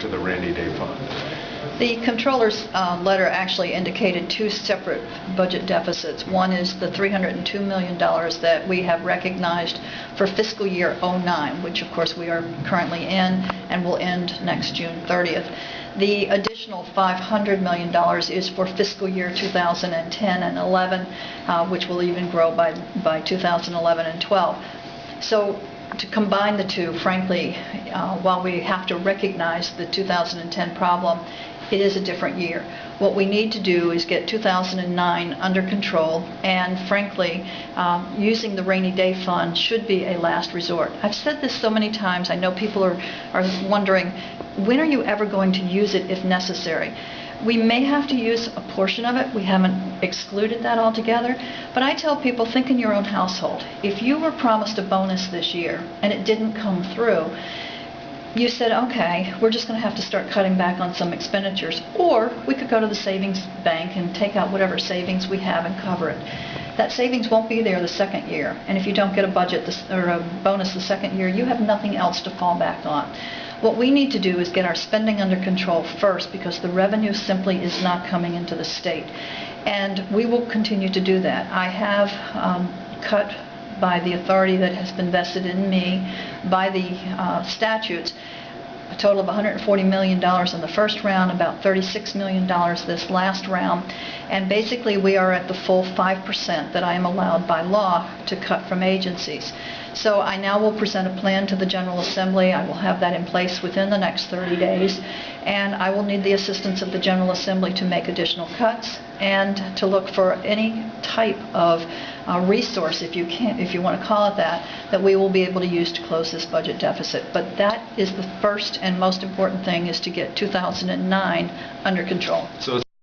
into the rainy day fund? The controller's letter actually indicated two separate budget deficits. One is the $302 million that we have recognized for fiscal year '09, which of course we are currently in and will end next June 30th. The additional $500 million is for fiscal year 2010 and 11, which will even grow by 2011 and 12. So to combine the two, frankly, while we have to recognize the 2010 problem, it is a different year. What we need to do is get 2009 under control, and frankly, using the rainy day fund should be a last resort. I've said this so many times, I know people are wondering, when are you ever going to use it if necessary? We may have to use a portion of it. We haven't excluded that altogether. But I tell people, think in your own household. If you were promised a bonus this year and it didn't come through, you said, okay, we're just going to have to start cutting back on some expenditures. Or we could go to the savings bank and take out whatever savings we have and cover it. That savings won't be there the second year. And if you don't get a budget or a bonus the second year, you have nothing else to fall back on. What we need to do is get our spending under control first, because the revenue simply is not coming into the state. And we will continue to do that. I have cut, by the authority that has been vested in me by the statutes, a total of $140 million in the first round, about $36 million this last round, and basically we are at the full 5% that I am allowed by law to cut from agencies. So I now will present a plan to the General Assembly. I will have that in place within the next 30 days, and I will need the assistance of the General Assembly to make additional cuts and to look for any type of resource, if you want to call it that we will be able to use to close this budget deficit. But that is the first and most important thing, is to get 2009 under control. So